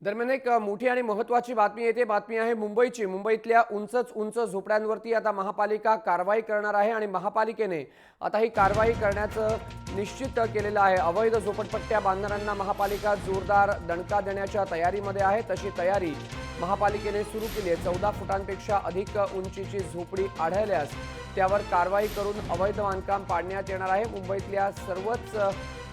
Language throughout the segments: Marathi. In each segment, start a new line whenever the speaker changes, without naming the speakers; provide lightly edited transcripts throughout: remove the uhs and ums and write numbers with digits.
दरम्यान एक मोठी आणि महत्त्वाची बातमी येते. बातमी आहे मुंबईची. मुंबईतल्या उंचच उंच झोपड्यांवरती आता महापालिका कारवाई करणार आहे आणि महापालिकेने आता ही कारवाई करण्याचं निश्चित केलेलं आहे. अवैध झोपडपट्ट्या बांधणाऱ्यांना महापालिका जोरदार दणका देण्याच्या तयारीमध्ये आहे. तशी तयारी महापालिकेने सुरू केली आहे. 14 फुटांपेक्षा अधिक उंचीची झोपडी आढळल्यास त्यावर कारवाई करून अवैध बांधकाम पाडण्यात येणार आहे. मुंबईतल्या सर्वच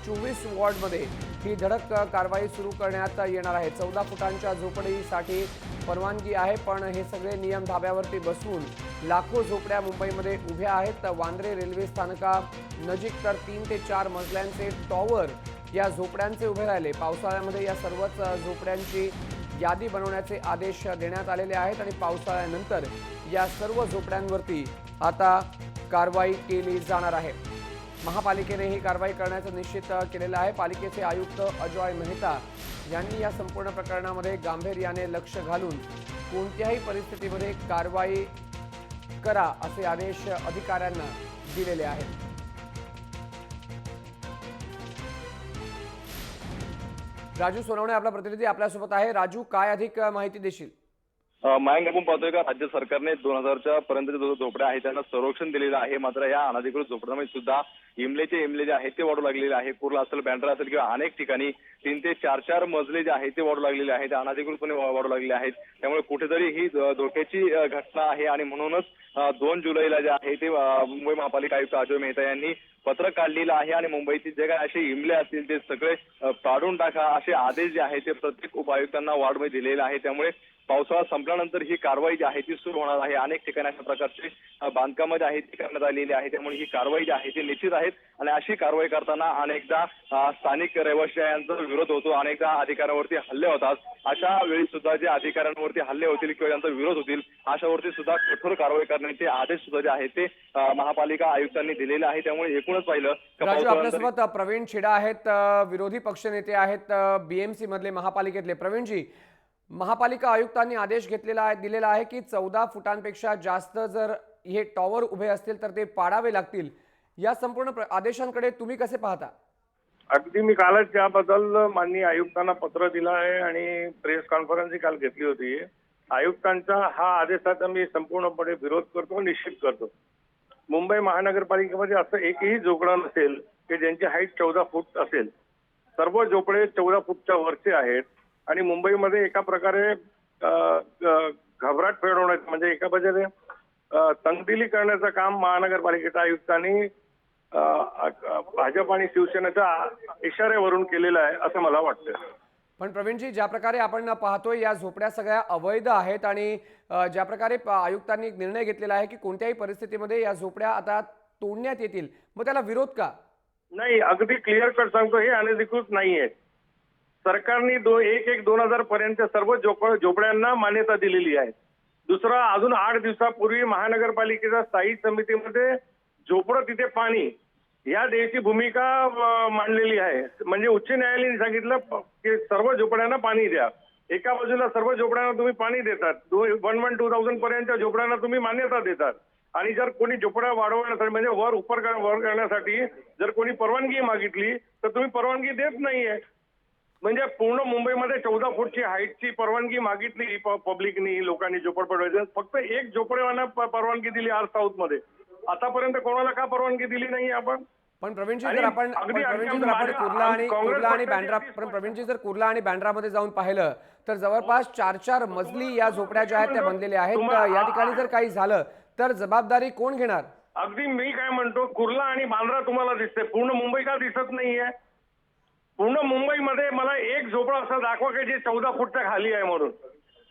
24 वॉर्डमध्ये ही धडक कारवाई सुरू करण्यात येणार आहे. 14 फुटांच्या झोपडीसाठी परवानगी आहे, पण हे सगळे नियम धाब्यावरती बसवून लाखो झोपड्या मुंबईमध्ये उभ्या आहेत. वांद्रे रेल्वे स्थानका नजीक तर 3 ते 4 मजल्यांचे टॉवर या झोपड्यांचे उभे राहिले. पावसाळ्यामध्ये या सर्वच झोपड्यांची यादी बनवण्याचे आदेश देण्यात आलेले आहेत आणि पावसाळ्यानंतर या सर्व झोपड्यांवरती आता कारवाई केली जाणार आहे. महापालिकेने ही कारवाई करण्याचं निश्चित केलेलं आहे. पालिकेचे आयुक्त अजॉय मेहता यांनी या संपूर्ण प्रकरणामध्ये गांभीर्याने लक्ष घालून कोणत्याही परिस्थितीमध्ये कारवाई करा असे आदेश अधिकाऱ्यांना दिलेले आहेत. राजू सोनवणे आपला प्रतिनिधी आपल्यासोबत आहे. राजू, काय अधिक माहिती देशील?
मयंक, आपण पाहतोय का राज्य सरकारने 2000च्या पर्यंतच्या जो झोपड्या आहेत त्यांना संरक्षण दिलेलं आहे. मात्र या अनधिकृत झोपड्यांमध्ये सुद्धा इमले जे आहेत ते वाढू लागलेले आहे. कुर्ला असेल, बँड्रा असेल किंवा अनेक ठिकाणी 3 ते 4 मजले जे आहेत ते वाढू लागलेले आहेत, अनधिकृतपणे वाढू लागलेले आहेत. त्यामुळे कुठेतरी ही धोक्याची घटना आहे आणि म्हणूनच 2 जुलैला जे आहे ते मुंबई महापालिका आयुक्त अजय मेहता यांनी पत्रक काढलेलं आहे आणि मुंबईतील जे काही असे इमले असतील ते सगळे पाडून टाका असे आदेश जे आहेत ते प्रत्येक उपायुक्तांना वॉर्डमध्ये दिलेले आहे. त्यामुळे पावसाळा संपल्यानंतर ही कारवाई जी आहे ती सुरू होणार आहे. अनेक ठिकाणी अशा प्रकारचे बांधकामं जी आहेत ती करण्यात आलेली आहे. त्यामुळे ही कारवाई जी आहे ती निश्चित आहेत आणि अशी कारवाई करताना अनेकदा स्थानिक रहिवाशांचा विरोध होतो, अनेकदा अधिकाऱ्यांवरती हल्ले होतात. अशा वेळी सुद्धा जे अधिकाऱ्यांवरती हल्ले होतील किंवा त्यांचा विरोध होतील अशावरती सुद्धा कठोर कारवाई करण्याचे आदेश सुद्धा जे आहेत ते महापालिका आयुक्तांनी दिलेले आहे. त्यामुळे एकूणच पाहिलं
राजू, आपल्यासोबत प्रवीण छेडा आहेत, विरोधी पक्षनेते आहेत बीएमसी मधले, महापालिकेतले. प्रवीणजी, महापालिका आयुक्तांनी आदेश दिलेला आहे की 14 फुटांपेक्षा जास्त जर हे टॉवर उभे असतील तर ते पाडावे लागतील. या संपूर्ण आदेशांकडे तुम्ही कसे पाहता?
अगदी मी कालच त्याबद्दल माननीय आयुक्तांना पत्र दिलं आहे आणि प्रेस कॉन्फरन्स काल घेतली होती. आयुक्तांचा हा आदेशाचा मी संपूर्णपणे विरोध करतो, निश्चित करतो. मुंबई महानगरपालिकेमध्ये असं एकही झोपडं नसेल की ज्यांची हाईट 14 फूट असेल. सर्व झोपडे 14 फूटच्या वरचे आहेत आणि मुंबईमध्ये एका प्रकारे घबराट पेरवण्याचं म्हणजे एका प्रकारे तंगदिली करण्याचं काम महानगरपालिकेच्या आयुक्तांनी भाजप आणि शिवसेनेच्या इशाऱ्यावरून केलेलं आहे असं मला वाटतं.
पण प्रवीणजी, ज्या प्रकारे आपण पाहतोय या झोपड्या सगळ्या अवैध आहेत आणि ज्या प्रकारे आयुक्तांनी निर्णय घेतलेला आहे की कोणत्याही परिस्थितीमध्ये या झोपड्या आता तोडण्यात येतील, मग त्याला विरोध का
नाही? अगदी क्लिअर कट सांगतो, हे अनधिकृत नाही आहे. सरकारने 1/1/2000 पर्यंत सर्व झोपड्यांना मान्यता दिलेली आहे. दुसरा, अजून 8 दिवसापूर्वी महानगरपालिकेच्या स्थायी समितीमध्ये झोपडं तिथे पाणी या द्यायची भूमिका मांडलेली आहे. म्हणजे उच्च न्यायालयाने सांगितलं की सर्व झोपड्यांना पाणी द्या. एका बाजूला सर्व झोपड्यांना तुम्ही पाणी देतात, 2000 पर्यंतच्या झोपड्यांना तुम्ही मान्यता देतात आणि जर कोणी झोपड्या वाढवण्यासाठी म्हणजे वर करण्यासाठी जर कोणी परवानगी मागितली तर तुम्ही परवानगी देत नाहीये. म्हणजे पूर्ण मुंबईमध्ये 14 फूटची हाईटची परवानगी मागितली पब्लिकनी, लोकांनी झोपडपट्ट्यावर. फक्त एक झोपड्यावाला परवानगी दिली आर साऊथ मध्ये. आतापर्यंत कोणाला का परवानगी दिली नाही आपण?
पण प्रवीणजी, जर आपण कुर्ला आणि बँड्रामध्ये जाऊन पाहिलं तर जवळपास 4 मजली या झोपड्या ज्या आहेत त्या बनलेल्या आहेत. या ठिकाणी जर काही झालं तर जबाबदारी कोण घेणार?
अगदी मी काय म्हणतो, कुर्ला आणि बांद्रा तुम्हाला दिसते, पूर्ण मुंबई का दिसत नाहीये? पूर्ण मुंबईमध्ये मला एक झोपडा असं दाखवा की जे 14 फूटच्या खाली आहे म्हणून.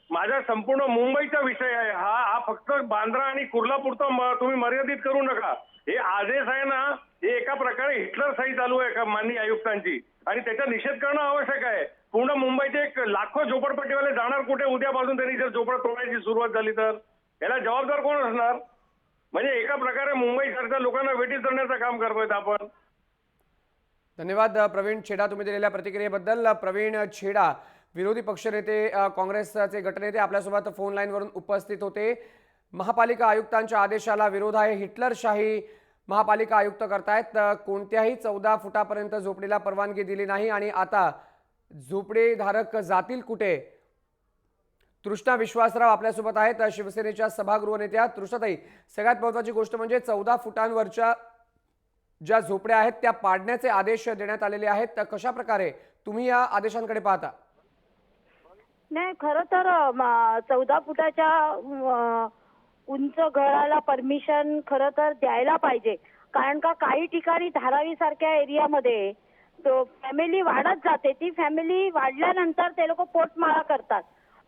माझ्या संपूर्ण मुंबईचा विषय आहे हा फक्त बांद्रा आणि कुर्ला पुरता तुम्ही मर्यादित करू नका. हे आदेश आहे ना, हे एका प्रकारे हिटलरशाही चालू आहे का माननीय आयुक्तांची, आणि त्याचा निषेध करणं आवश्यक आहे. पूर्ण मुंबईचे लाखो झोपडपट्टीवाले जाणार कुठे उद्यापासून? त्यांनी जर झोपडं तोडायची सुरुवात झाली तर याला जबाबदार कोण असणार? म्हणजे एका प्रकारे मुंबईसारख्या लोकांना वेठीस धरण्याचं काम करतोय आपण.
धन्यवाद प्रवीण छेडा, तुम्ही दिलेल्या प्रतिक्रियेबद्दल. प्रवीण छेडा, विरोधी पक्षनेते, काँग्रेसचे गटनेते, आपल्यासोबत फोन लाईनवरून उपस्थित होते. महापालिका आयुक्तांच्या आदेशाला विरोध आहे. हिटलरशाही महापालिका आयुक्त करतायत. कोणत्याही 14 फुटापर्यंत झोपडीला परवानगी दिली नाही आणि आता झोपडेधारक जातील कुठे? तृष्णा विश्वासराव आपल्यासोबत आहेत, शिवसेनेच्या सभागृह नेत्या. तृष्णाताई, सगळ्यात महत्त्वाची गोष्ट म्हणजे 14 फुटांवरच्या ज्या झोपड्या आहेत त्या पाडण्याचे आदेश देण्यात आलेले आहेत. तर कशा प्रकारे तुम्ही या आदेशांकडे पाहता?
नाही, खरं तर 14 फुटाच्या उंच घराला परमिशन खरं तर द्यायला पाहिजे. कारण का काही ठिकाणी धारावी सारख्या एरियामध्ये तो फॅमिली वाढत जाते. ती फॅमिली वाढल्यानंतर ते लोक पोटमाळा करतात.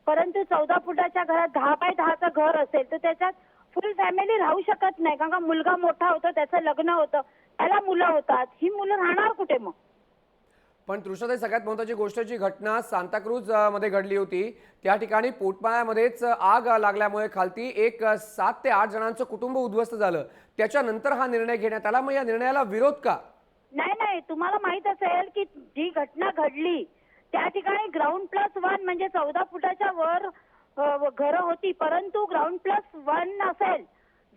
परंतु 14 फुटाच्या घरात 10 बाय 10चं घर असेल तर त्याच्यात फुल फॅमिली राहू शकत नाही. कारण का मुलगा मोठा होतो, त्याचं लग्न होतं, त्याला मुलं होतात. ही मुलं राहणार कुठे मग?
पण तृष्णाताई, सगळ्यात महत्त्वाची गोष्ट जी घटना सांताक्रूज मध्ये घडली होती, त्या ठिकाणी पोटमाळ्यामध्येच आग लागल्यामुळे खालती एक 7 ते 8 जणांचं कुटुंब उद्ध्वस्त झालं. त्याच्यानंतर हा निर्णय घेण्यात आला. मग या निर्णयाला विरोध का?
नाही, तुम्हाला माहित असेल की जी घटना घडली त्या ठिकाणी ग्राउंड प्लस 1 म्हणजे 14 फुटाच्या वर घरं होती. परंतु ग्राउंड प्लस 1 असेल,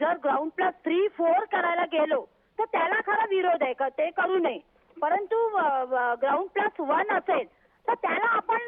जर ग्राउंड प्लस 3, 4 करायला गेलो तर त्याला खरा विरोध आहे का ते करू नये. परंतु ग्राउंड प्लस 1 असेल तर त्याला आपण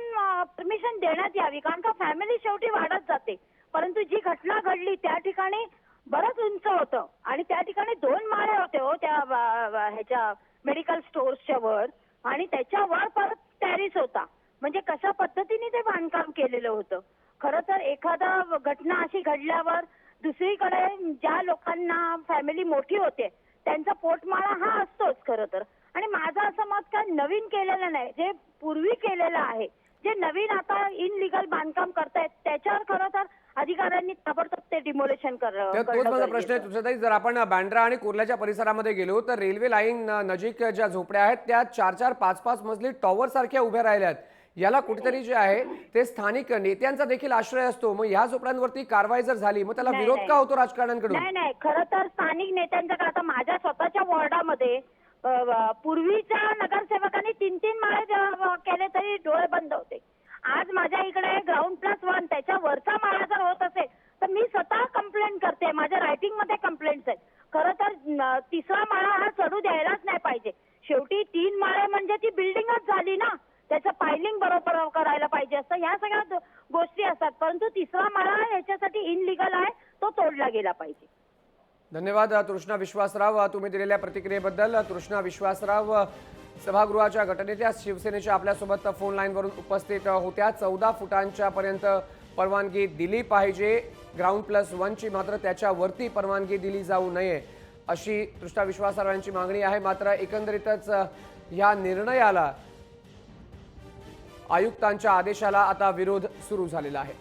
परमिशन देण्यात यावी. कारण का फॅमिली शेवटी वाढत जाते. परंतु जी घटना घडली त्या ठिकाणी बरंच उंच होतं आणि त्या ठिकाणी 2 माळे होते हो त्या ह्याच्या मेडिकल स्टोअर्सच्या वर, आणि त्याच्यावर परत टॅरिस होता. म्हणजे कशा पद्धतीने ते बांधकाम केलेलं होतं. खरं तर एखादा घटना अशी घडल्यावर दुसरीकडे ज्या लोकांना फॅमिली मोठी होते त्यांचा पोटमाळा हा असतोच खरं तर. आणि माझं असं मत का नवीन केलेलं नाही, जे पूर्वी केलेलं आहे, जे नवीन आता इनलिगल बांधकाम करतायत त्याच्यावर खरं तर अधिकाऱ्यांनी ताबडतोब ते डिमोलेशन
तर तोच माझा प्रश्न आहे तुझ्याताई. जर आपण बँड्रा आणि कुर्ल्याच्या परिसरामध्ये गेलो तर रेल्वे लाईन नजीक ज्या झोपड्या आहेत त्या 4-4, 5-5 मजली टॉवर सारख्या उभ्या राहिल्यात. याला कुठेतरी जे आहे ते स्थानिक नेत्यांचा देखील आश्रय असतो. मग ह्या झोपड्यांवरती कारवाई जर झाली मग त्याला विरोध का होतो राजकारण्यांकडून?
नाही, खरं तर स्थानिक नेत्यांचा आता माझ्या स्वतःच्या वॉर्डामध्ये पूर्वीच्या नगरसेवकांनी 3-3 माळे केले तरी डोळे बंद होते. आज माझ्या इकडे ग्राउंड प्लस 1 त्याच्या वरचा माळा जर होत असेल तर मी स्वतः कंप्लेंट करते. माझ्या रायटिंग मध्ये कंप्लेंट्स आहेत. खरं तर 3रा माळा हा चढू द्यायलाच नाही पाहिजे. शेवटी 3 माळे म्हणजे ती बिल्डिंगच झाली ना, त्याचं पायलिंग बरोबर करायला पाहिजे असतं. ह्या सगळ्या गोष्टी असतात. परंतु 3रा माळा याच्यासाठी इनलिगल आहे, तो तोडला गेला पाहिजे.
धन्यवाद तृष्णा विश्वासराव, तुम्ही दिलेल्या प्रतिक्रियेबद्दल. तृष्णा विश्वासराव सभागृहाच्या गटनेत्या, शिवसेनेच्या आपल्यासोबत फोन लाईनवरून उपस्थित होत्या. 14 फुटांच्या पर्यंत परवानगी दिली पाहिजे, ग्राउंड प्लस 1ची मात्र त्याच्यावरती परवानगी दिली जाऊ नये अशी तृष्णा विश्वासराव यांची मागणी आहे. मात्र एकंदरीतच या निर्णयाला, आयुक्तांच्या आदेशाला आता विरोध सुरू झालेला आहे.